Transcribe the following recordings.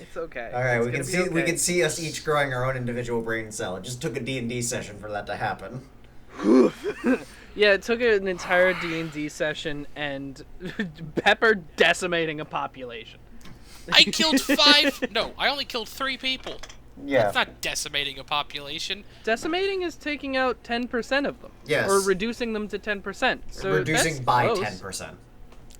It's okay. All right, It's we can gonna be see we okay. can see us each growing our own individual brain cell. It just took a D&D session for that to happen. Yeah, it took an entire D&D session and Pepper decimating a population. I killed 5. No, I only killed 3 people. Yeah. That's not decimating a population. Decimating is taking out 10% of them. Yes. Or reducing them to 10%. So reducing that's by close. 10%.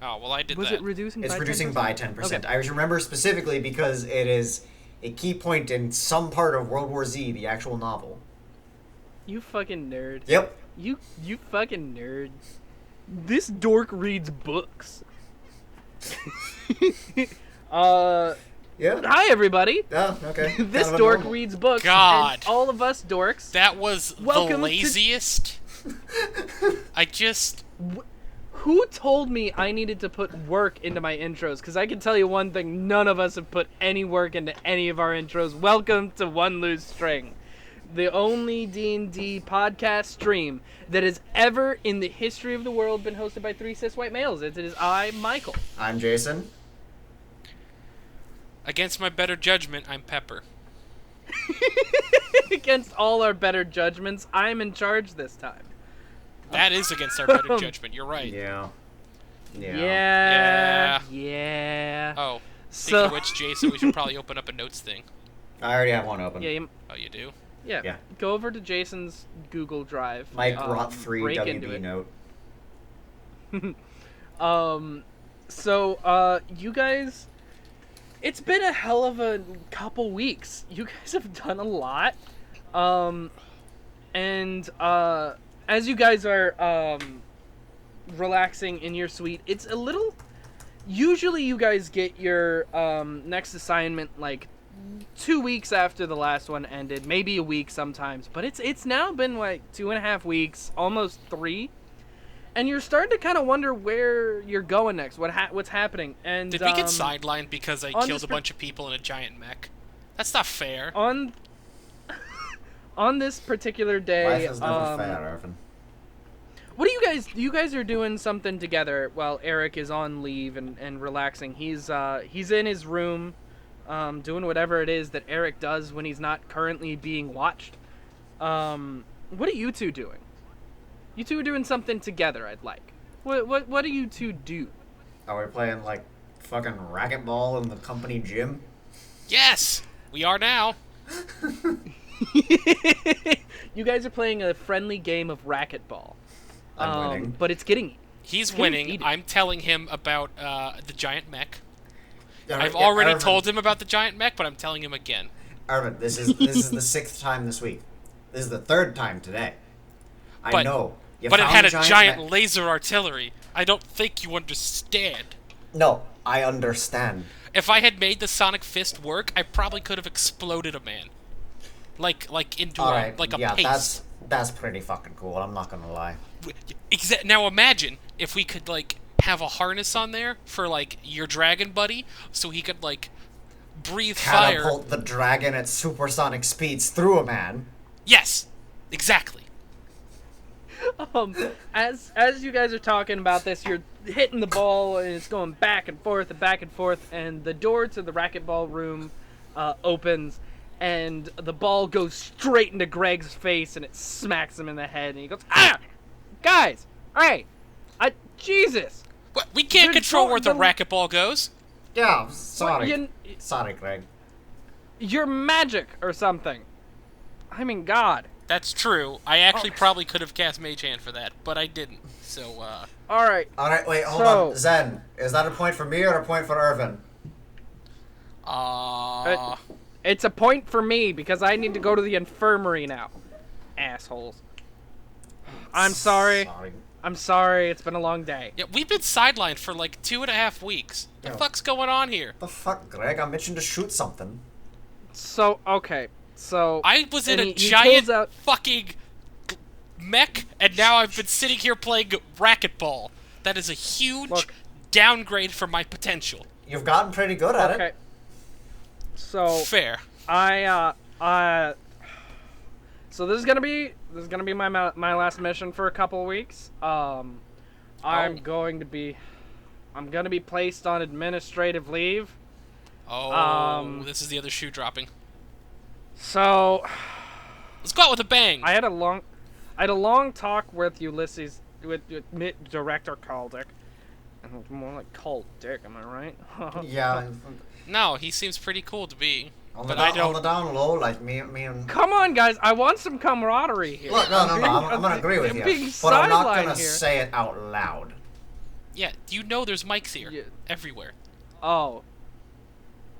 Oh, well, I did Was that. it reducing It's by 10%? reducing by 10%. Okay. I remember specifically because it is a key point in some part of World War Z, the actual novel. You fucking nerd. Yep. You fucking nerd. This dork reads books. Yeah. Hi everybody. Oh, okay. This Kind of dork normal. reads books. God. And all of us dorks. That was Welcome the to- laziest. I just... Who told me I needed to put work into my intros? Because I can tell you one thing, none of us have put any work into any of our intros. Welcome to One Loose String, the only D&D podcast stream that has ever in the history of the world been hosted by 3 cis white males. It is I, Michael. I'm Jason. Against my better judgment, I'm Pepper. Against all our better judgments, I'm in charge this time. That is against our better judgment. You're right. Yeah. Yeah. Oh, So speaking of which, Jason, we should probably open up a notes thing. I already have one open. yeah, Oh, you do? yeah. Go over to Jason's Google Drive. Mike brought 3 break into WB it. note. So, you guys, it's been a hell of a couple weeks. You guys have done a lot. As you guys are, relaxing in your suite, it's a little, usually you guys get your, next assignment, like, 2 weeks after the last one ended, maybe a week sometimes, but it's now been, like, 2.5 weeks, almost 3. And you're starting to kind of wonder where you're going next, what's happening. And Did we get sidelined because I on killed this a bunch of people in a giant mech? That's not fair. on this particular day, Life is never fair, Irvin. what do you guys are doing something together while Eric is on leave and relaxing. He's in his room, doing whatever it is that Eric does when he's not currently being watched. What are you two doing? You two are doing something together, I'd like. What do you two do? Are we playing, like, fucking racquetball in the company gym? Yes! We are now. You guys are playing a friendly game of racquetball. I'm winning. But it's getting... He's getting winning. heated. I'm telling him about the giant mech. Yeah, I've yeah, already Irvin, told him about the giant mech, but I'm telling him again. Irvin, this is the 6th time this week. This is the 3rd time today. I But- know. You But it found had a giant giant mech- laser artillery. I don't think you understand. No, I understand. If I had made the sonic fist work, I probably could have exploded a man. Like into All a, right, like a yeah, paste. that's pretty fucking cool. I'm not gonna lie. Now imagine if we could like have a harness on there for like your dragon buddy, so he could like breathe fire. Catapult the dragon at supersonic speeds through a man. Yes, exactly. As you guys are talking about this, you're hitting the ball and it's going back and forth and back and forth, and the door to the racquetball room opens, and the ball goes straight into Greg's face and it smacks him in the head, and he goes, "Ah, guys, all right, Jesus, What? We can't You're control where the don't- racquetball goes. Yeah, sorry. you- Sorry, Greg. you're magic or something." I mean, God. That's true. I actually probably could have cast Mage Hand for that, but I didn't. So, All right, Alright, wait, hold So- on. Zen, is that a point for me or a point for Irvin? it's a point for me because I need to go to the infirmary now. Assholes. I'm sorry. I'm sorry. It's been a long day. yeah, we've been sidelined for like 2.5 weeks. The Yeah. fuck's going on here? The fuck, Greg? I'm itching to shoot something. So, okay. So I was in and a he giant pulls out- fucking mech, and now I've been sitting here playing racquetball. That is a huge Look. downgrade from my potential. You've gotten pretty good at Okay. it. So Fair. so this is gonna be my last mission for a couple weeks. I'm Oh. going to be placed on administrative leave. Oh, this is the other shoe dropping. So Let's go out with a bang. I had a long talk with Ulysses, with director Caldic, and it was more like Cold Dick. Am I right? Yeah. No, he seems pretty cool to be. On But the, I on don't. the down low, like me and... Come on, guys! I want some camaraderie here. Look, no, I'm gonna agree with I'm you. being But I'm not sidelined gonna here. say it out loud. Yeah, you know there's mics here. Yeah. Everywhere. Oh.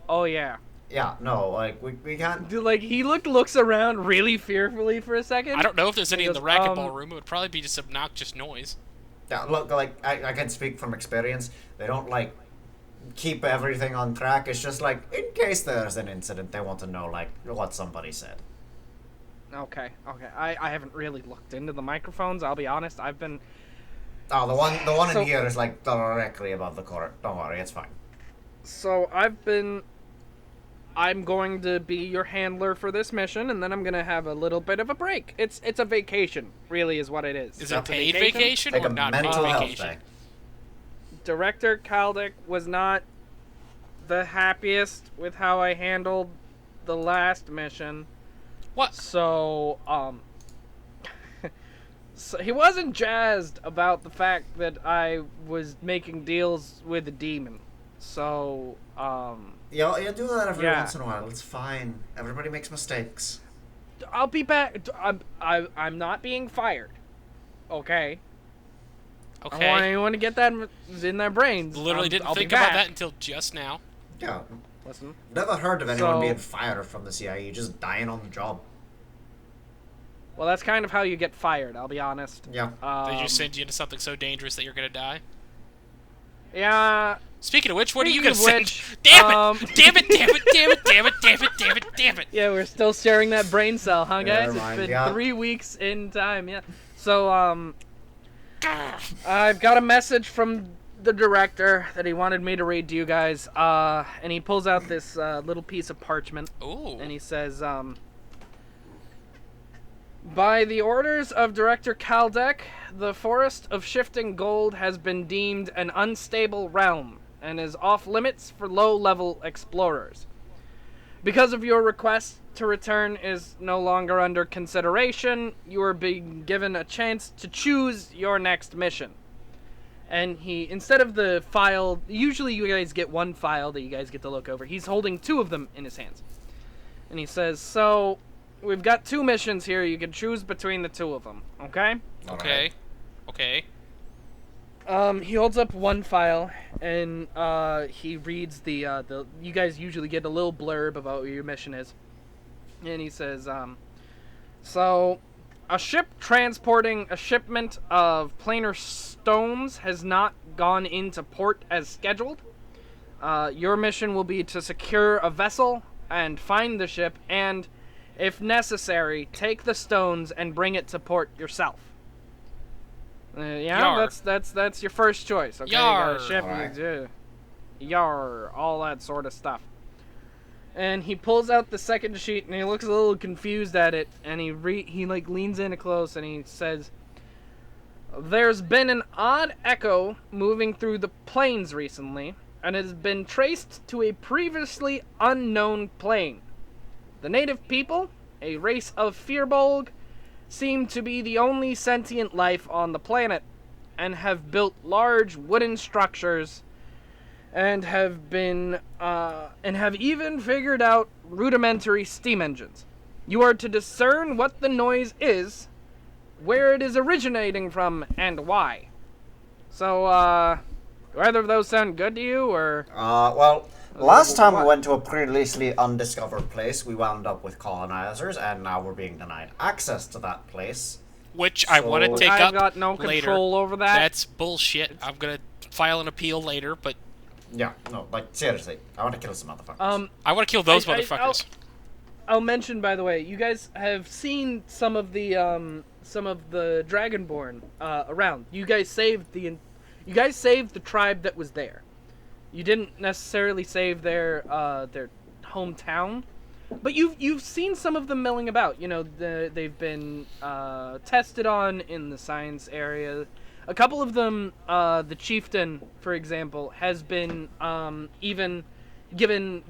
Oh yeah. Yeah, no, like, we can't... Dude, like he looks around really fearfully for a second. I don't know if there's any He in the goes, racquetball room. It would probably be just obnoxious noise. Yeah, look, like, I can speak from experience. They don't, like, keep everything on track. It's just, like, in case there's an incident, they want to know, like, what somebody said. Okay. I haven't really looked into the microphones. I'll be honest. I've been. Oh, the one So- in here is, like, directly above the court. Don't worry, it's fine. So I'm going to be your handler for this mission, and then I'm gonna have a little bit of a break. It's a vacation, really, is what it is. Is Yeah. it paid vacation Like or a not paid mental health vacation? day. Director Caldic was not the happiest with how I handled the last mission. What? So, so he wasn't jazzed about the fact that I was making deals with a demon. So, Yeah, you do that every Yeah. once in a while. It's fine. Everybody makes mistakes. I'll be back. I'm not being fired. Okay. I want Okay. anyone to get that in their brains. Literally didn't I'll be think about back. that until just now. Yeah. Listen. Never heard of anyone So- being fired from the CIA, just dying on the job. Well, that's kind of how you get fired. I'll be honest. Yeah. They just send you into something so dangerous that you're gonna die. Yeah. Speaking of which, what are you Speaking gonna of send? which, Damn it! Damn it! Damn it! Damn it! Damn it! Damn it! Damn it! Damn it! Yeah, we're still sharing that brain cell, huh, Yeah, guys? never It's mind, been yeah. 3 weeks in time. Yeah. So, I've got a message from the director that he wanted me to read to you guys. And he pulls out this little piece of parchment. Ooh. And he says, by the orders of Director Kaldek, the Forest of Shifting Gold has been deemed an unstable realm and is off limits for low-level explorers. Because of your request to return is no longer under consideration, you are being given a chance to choose your next mission. And he, instead of the file, usually you guys get one file that you guys get to look over. He's holding 2 of them in his hands. And he says, so, we've got 2 missions here. You can choose between the 2 of them, okay? Okay. Okay. He holds up one file, and he reads the you guys usually get a little blurb about what your mission is. And he says, so, a ship transporting a shipment of planar stones has not gone into port as scheduled. Your mission will be to secure a vessel and find the ship, and, if necessary, take the stones and bring it to port yourself. Yeah, Yar. that's your first choice. Okay, Yar. you got a ship, Alright. yar, all that sort of stuff. And he pulls out the second sheet, and he looks a little confused at it, and he leans in close, and he says, "There's been an odd echo moving through the plains recently, and it has been traced to a previously unknown plane. The native people, a race of Firbolg, seem to be the only sentient life on the planet, and have built large wooden structures, and have even figured out rudimentary steam engines. You are to discern what the noise is, where it is originating from, and why." So, do either of those sound good to you, or? Well, last time we what? went to a previously undiscovered place, we wound up with colonizers, and now we're being denied access to that place. Which I want to So- take I've up got no later. control over that. That's bullshit. I'm gonna file an appeal later, but Yeah, no, like, seriously, I want to kill some motherfuckers. I want to kill those I- motherfuckers. I'll mention, by the way, you guys have seen some of the Dragonborn around. You guys saved the tribe that was there. You didn't necessarily save their hometown, but you've seen some of them milling about. You know, they've been tested on in the science area. A couple of them, the chieftain, for example, has been even given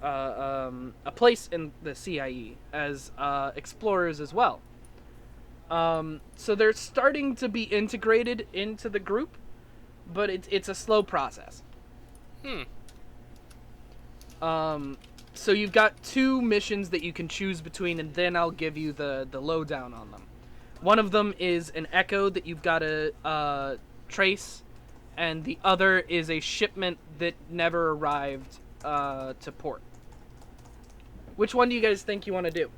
a place in the CIE as explorers as well. So they're starting to be integrated into the group, but it's a slow process. So you've got 2 missions that you can choose between, and then I'll give you the lowdown on them. One of them is an echo that you've got to trace, and the other is a shipment that never arrived to port. Which one do you guys think you want to do?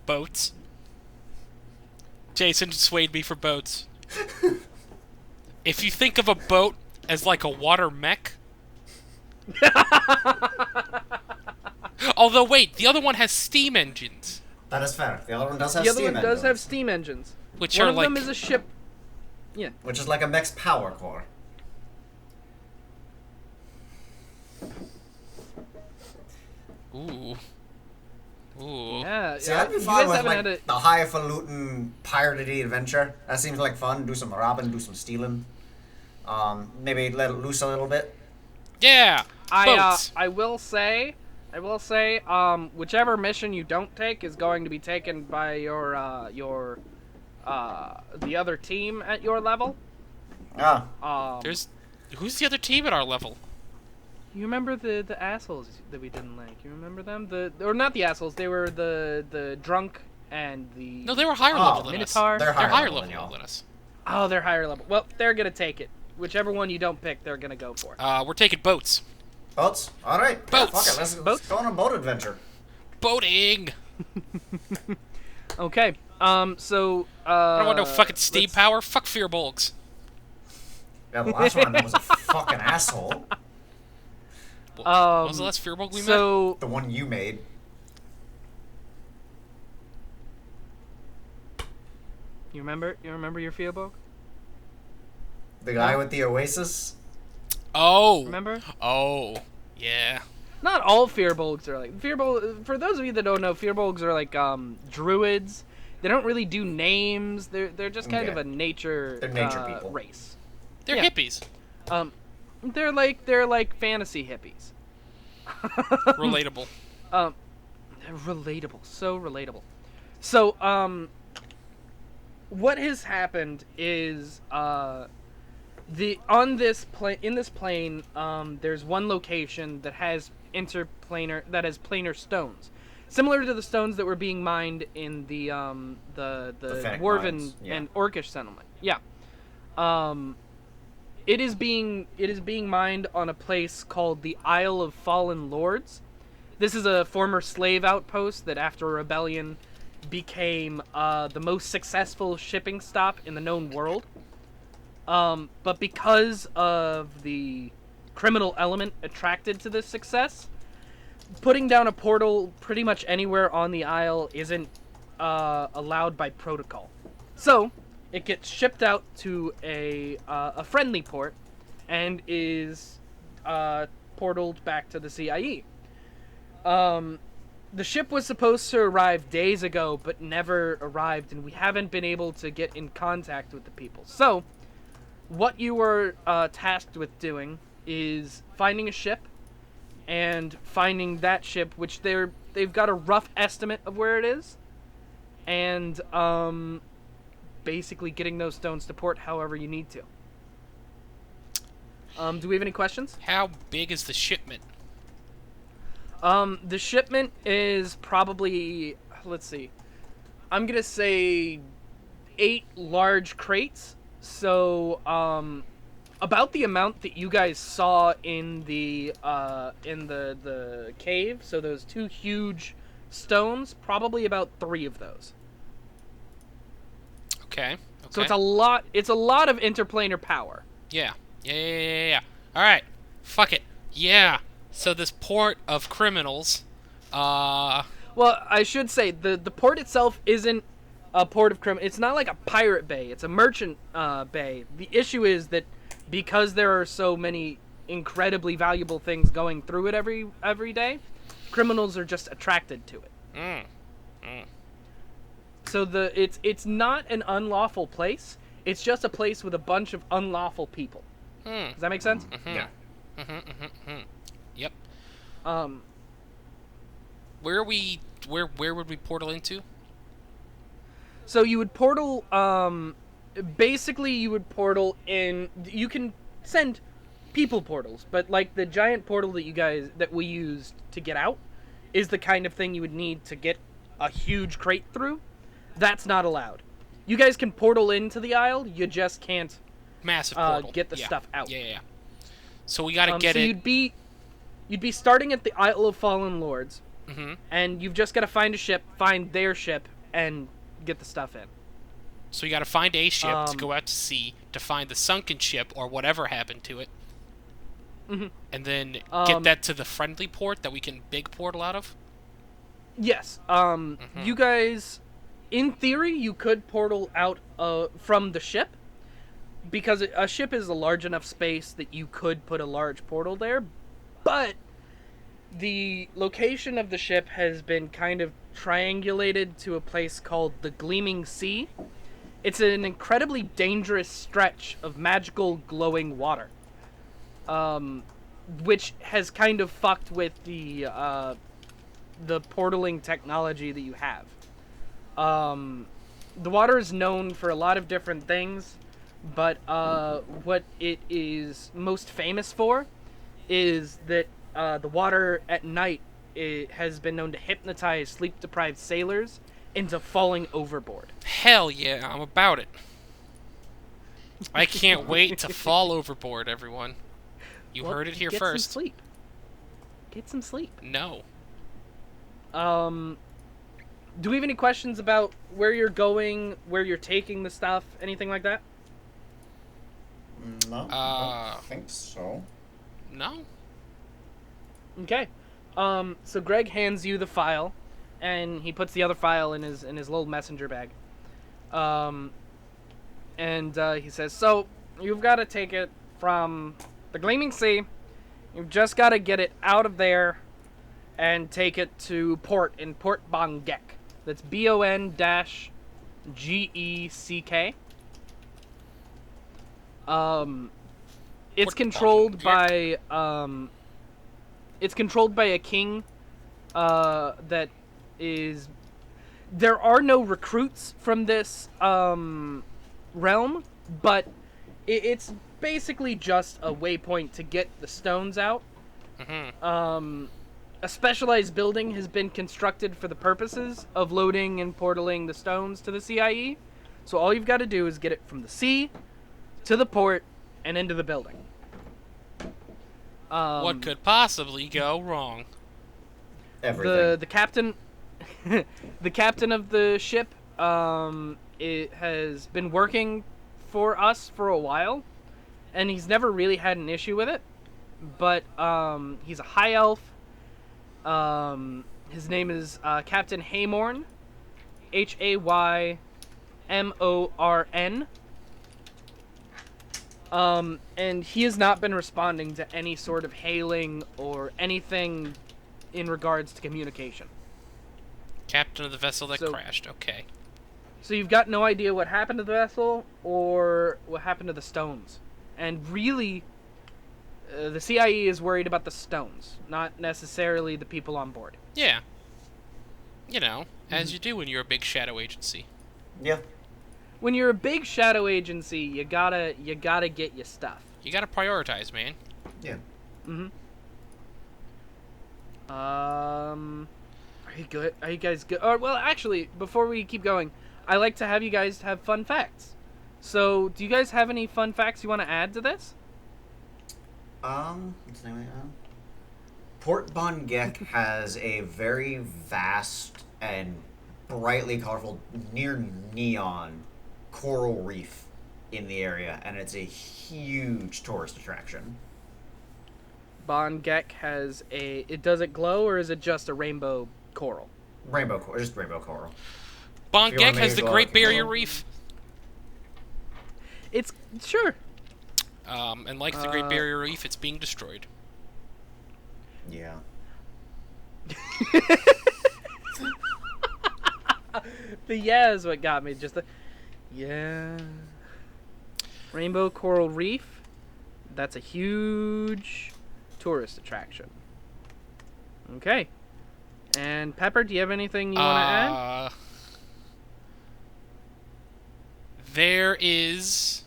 Boats. Jason swayed me for boats. If you think of a boat as like a water mech. Although, wait, the other one has steam engines. That is fair. The other one does have The steam other one does engines. have steam engines. Which One are of like... them is a ship. Yeah. Which is like a mech's power core. Ooh. Ooh. Yeah. See, I'd be you fine guys with haven't like had a... the highfalutin piratey adventure. That seems like fun. Do some robbing, do some stealing. Maybe let it loose a little bit. Yeah! Boats! I will say, whichever mission you don't take is going to be taken by your the other team at your level. Ah. Who's the other team at our level? You remember the assholes that we didn't like? You remember them? Or not the assholes. They were the drunk and the... No, they were higher level than us. Minotaur. They're They're higher level level than than us. Oh, they're higher level. Well, they're gonna take it. Whichever one you don't pick, they're gonna go for. We're taking boats. Boats? Alright. Boats. Yeah, fuck it. Let's go on a boat adventure. Boating! Okay. So. I don't want no fucking steam power. Fuck Fearbolgs. Yeah, the last one was a fucking asshole. What was the last Fearbolg we met? So. The one you made. You remember? You remember your Fearbog? The guy with the oasis? Oh! Remember? Oh. Yeah. Not all Fearbolgs are like Fearbolg. For those of you that don't know, Fearbolgs are like druids. They don't really do names. They're just kind of a nature. They're nature people. Race. They're Yeah. hippies. They're like fantasy hippies. Relatable. They're relatable. So relatable. So what has happened is in this plane there's one location that has planar stones, similar to the stones that were being mined in the Fennec Dwarven mines, yeah. and Orcish settlement. Yeah. It is being mined on a place called the Isle of Fallen Lords. This is a former slave outpost that, after a rebellion, became the most successful shipping stop in the known world. But because of the criminal element attracted to this success, putting down a portal pretty much anywhere on the isle isn't allowed by protocol. So it gets shipped out to a friendly port and is portaled back to the CIE. The ship was supposed to arrive days ago, but never arrived, and we haven't been able to get in contact with the people. So, what you were tasked with doing is finding a ship, and finding that ship, which they've got a rough estimate of where it is, and basically getting those stones to port however you need to. Do we have any questions? How big is the shipment? The shipment is probably, let's see, I'm gonna say 8 large crates. So, about the amount that you guys saw in the cave. So those 2 huge stones, probably about 3 of those. Okay. So it's a lot. It's a lot of interplanar power. Yeah. Yeah. All right. Fuck it. Yeah. So this port of criminals. Well, I should say the port itself isn't a port of criminals. It's not like a pirate bay. It's a merchant bay. The issue is that because there are so many incredibly valuable things going through it every day, criminals are just attracted to it. So it's not an unlawful place. It's just a place with a bunch of unlawful people. Does that make sense? Yeah. Yep. Um, Where are we? Where would we portal into? so you would portal. Basically, you would portal in. You can send people portals, but like the giant portal that we used to get out is the kind of thing you would need to get a huge crate through. That's not allowed. You guys can portal into the Isle. You just can't Massive portal. get the Yeah. stuff out. Yeah. So we gotta get so it. you'd be starting at the Isle of Fallen Lords, Mm-hmm. and you've just got to find a ship, find their ship, and get the stuff in. So we gotta find a ship to Um, go out to sea to find the sunken ship or whatever happened to it, Mhm. and then get Um, that to the friendly port that we can big portal out of. Yes. You guys, in theory, you could portal out from the ship, because a ship is a large enough space that you could put a large portal there, but the location of the ship has been kind of triangulated to a place called the Gleaming Sea. It's an incredibly dangerous stretch of magical glowing water, which has kind of fucked with the portaling technology that you have. The water is known for a lot of different things, but what it is most famous for is that the water at night, it has been known to hypnotize sleep-deprived sailors into falling overboard. Hell yeah, I'm about it. I can't wait to fall overboard, everyone. You Well, heard it here get first. Some sleep. Get some sleep. No. Do we have any questions about where you're going, where you're taking the stuff, anything like that? No, I don't think so. No? Okay. So Greg hands you the file, and he puts the other file in his little messenger bag. And he says, "So you've got to take it from the Gleaming Sea. You've just got to get it out of there, and take it to port in Port Bangek. That's BON-GECK. It's Port controlled Bangek. by it's controlled by a king that is. There are no recruits from this realm, but it's basically just a waypoint to get the stones out. Mm-hmm. A specialized building has been constructed for the purposes of loading and portaling the stones to the CIE. So all you've got to do is get it from the sea to the port and into the building. What could possibly go wrong? Everything. The captain, the captain of the ship, it has been working for us for a while, and he's never really had an issue with it. But he's a high elf. His name is Captain Haymorn, Haymorn. And he has not been responding to any sort of hailing or anything in regards to communication. Captain of the vessel that So- crashed. Okay. So you've got no idea what happened to the vessel or what happened to the stones. And really, the CIE is worried about the stones, not necessarily the people on board. Yeah. You know, as you do when you're a big shadow agency. Yeah. When you're a big shadow agency, you gotta get your stuff. You gotta prioritize, man. Yeah. Are you good? Are you guys good? Or, well, actually, before we keep going, I like to have you guys have fun facts. So, do you guys have any fun facts you want to add to this? What's the name of it? Port Bangek has a very vast and brightly colorful, near neon coral reef in the area, and it's a huge tourist attraction. Bangek has does it glow, or is it just a rainbow coral? Just rainbow coral. Bangkok make has it the glow, Great it can Barrier glow. Reef. It's sure. And like the Great Barrier Reef, it's being destroyed. Yeah. The yeah is what got me. Just the yeah. Rainbow coral reef. That's a huge tourist attraction. Okay. And Pepper, do you have anything you want to add? There is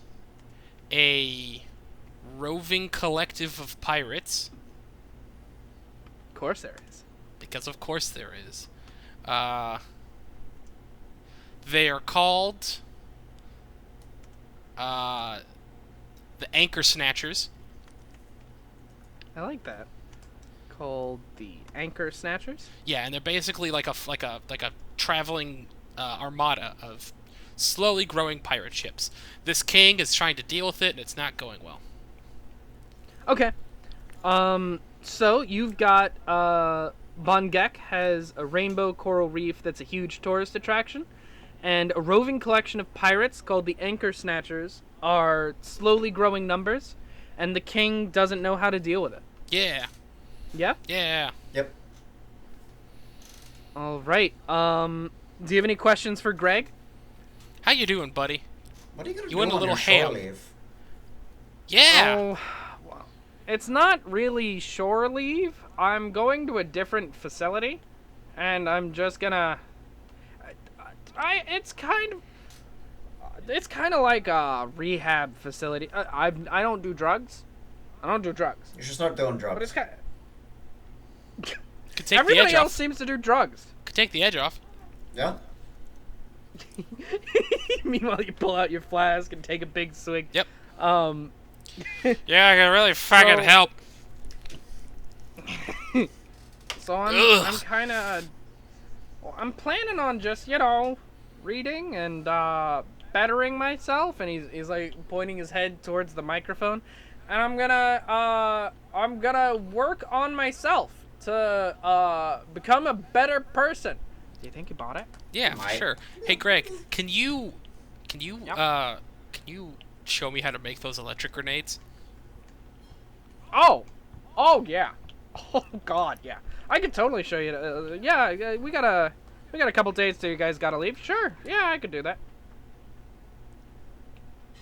a roving collective of pirates. Of course there is. Because of course there is. They are called the Anchor Snatchers. I like that. Called the Anchor Snatchers. Yeah, and they're basically like a traveling armada of slowly growing pirate ships. This king is trying to deal with it, and it's not going well. Okay. So you've got Von Geck has a rainbow coral reef that's a huge tourist attraction, and a roving collection of pirates called the Anchor Snatchers are slowly growing numbers, and the king doesn't know how to deal with it. Yeah. Yeah? Yeah. Yep. All right. Do you have any questions for Greg? How you doing, buddy? What are you gonna You do want a on little your shore ham? leave? Yeah. Oh, well, it's not really shore leave. I'm going to a different facility, and I'm just gonna. It's kind of like a rehab facility. I don't do drugs. I don't do drugs. You should start doing drugs. But it's kind. Could take the Everybody edge else off. seems to do drugs. Could take the edge off. Yeah. Meanwhile, you pull out your flask and take a big swig. Yep. Um. Yeah, I can really fucking So- help. So Ugh. I'm kind of. I'm planning on just reading and bettering myself, and he's like pointing his head towards the microphone, and I'm gonna work on myself to become a better person. Do you think you bought it? Yeah, Might. sure. Hey, Greg, can you Yep. show me how to make those electric grenades? Oh yeah. Oh God, yeah. I could totally show you. Yeah, we got a couple days till you guys gotta leave. Sure, yeah, I could do that.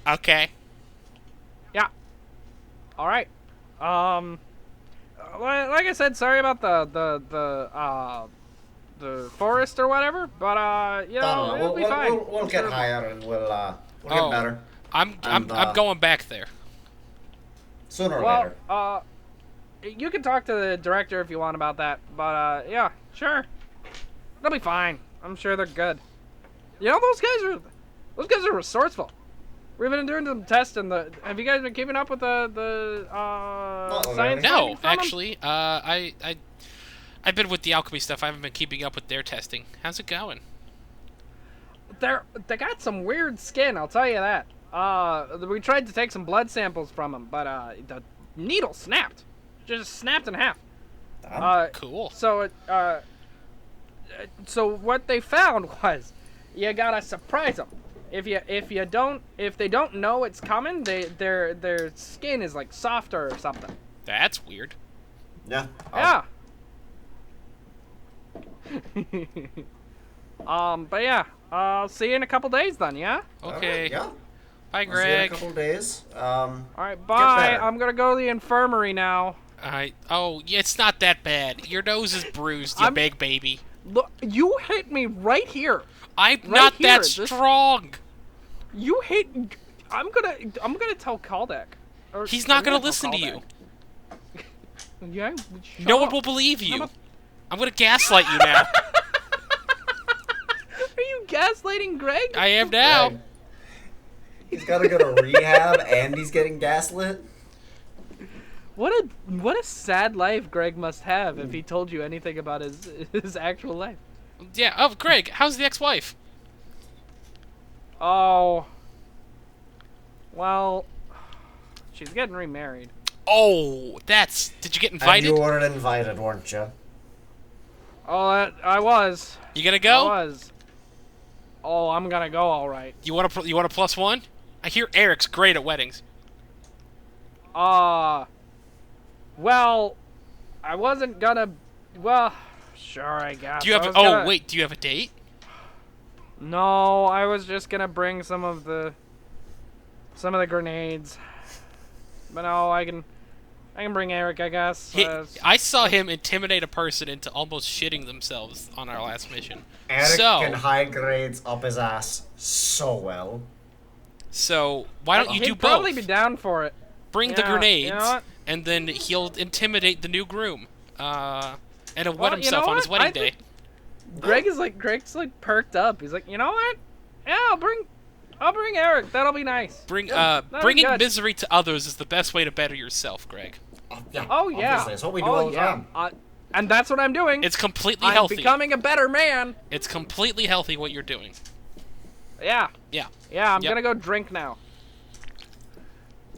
Okay. Yeah. All right. Like I said, sorry about the forest or whatever, but it'll be fine. We'll get higher and we'll get Oh. better I'm And, going back there. sooner or later. Well, you can talk to the director if you want about that, but yeah, sure. They'll be fine. I'm sure they're good. You know, those guys are resourceful. We've been doing some tests and have you guys been keeping up with the really. science? No, findings from 'em? actually, I've been with the alchemy stuff. I haven't been keeping up with their testing. How's it going? They got some weird skin, I'll tell you that. We tried to take some blood samples from them, but the needle snapped. Just snapped in half. Cool. So so what they found was you gotta surprise them. If they don't know it's coming, their skin is like softer or something. That's weird. Yeah. Yeah. But yeah, I'll see you in a couple days then, yeah? Okay. Yeah. Bye, I'll see you in a Greg. couple days. Alright, bye. better. I'm gonna go to the infirmary now. Oh, yeah, it's not that bad. Your nose is bruised, you I'm- big baby. Look, you hit me right here. I'm Right not here, that this- strong. You hit. I'm gonna tell Kaldek. Or- He's not I'm gonna tell listen to you. Kaldek. Yeah. shut No one up. will believe you. I'm I'm gonna gaslight you now. Are you gaslighting Greg? I am now. Greg. He's got to go to rehab and he's getting gaslit. What a sad life Greg must have if he told you anything about his actual life. Yeah. Oh, Greg, how's the ex-wife? Oh. Well, she's getting remarried. Oh, Did you get And invited? you weren't invited, weren't you? Oh, I was. You gonna I go? was. Oh, I'm gonna go all right. You want a +1? I hear Eric's great at weddings. Well, I wasn't gonna. Well, sure, I guess. Do you have? I was Oh, gonna- wait. Do you have a date? No, I was just gonna bring some of the grenades. But no, I can I can bring Eric, I guess. I saw him intimidate a person into almost shitting themselves on our last mission. Eric can high grades up his ass so well. So why don't you do He'd both? probably be down for it. Bring the grenades, you know what? and then he'll intimidate the new groom. And he'll wet Well, himself on his wedding day. Greg's like perked up. He's like, you know what? Yeah, I'll bring Eric. That'll be nice. Bringing misery to others is the best way to better yourself, Greg. Yeah, Oh yeah, obviously. It's what we do all the time. And that's what I'm doing. It's completely I'm healthy. becoming a better man. It's completely healthy what you're doing. Yeah. Yeah. Yeah, I'm Yep. gonna go drink now.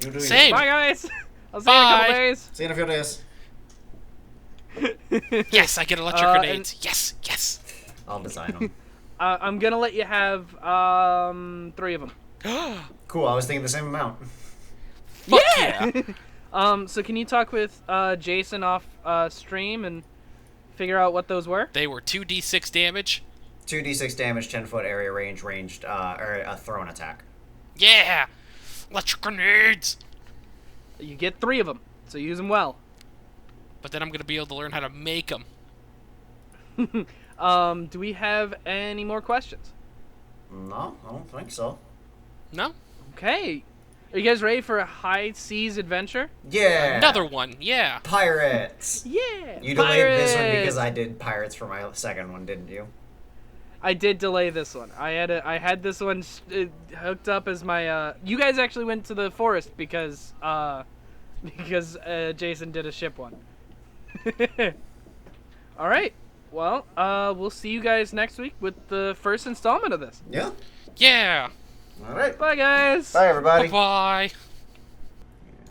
You do Same. Bye, guys. I'll see you in a couple Bye. days. See you in a few days. Yes, I get electric grenades. Yes, yes. I'll design them. I'm gonna let you have 3 of them. Cool, I was thinking the same amount. Fuck yeah. So can you talk with Jason off stream and figure out what those were? They were 2d6 damage. 2d6 damage, 10-foot area range, ranged, or a thrown attack. Yeah! Electric grenades! You get 3 of them, so use them well. But then I'm going to be able to learn how to make them. Do we have any more questions? No, I don't think so. No? Okay. Are you guys ready for a high seas adventure? Yeah! Another one, yeah. Pirates! Yeah! You delayed this one because Pirates! I did pirates for my second one, didn't you? I did delay this one. I had this one hooked up as my. You guys actually went to the forest because Jason did a ship one. All right. Well, we'll see you guys next week with the first installment of this. Yeah. Yeah! All right. Bye, guys. Bye, everybody. Bye-bye!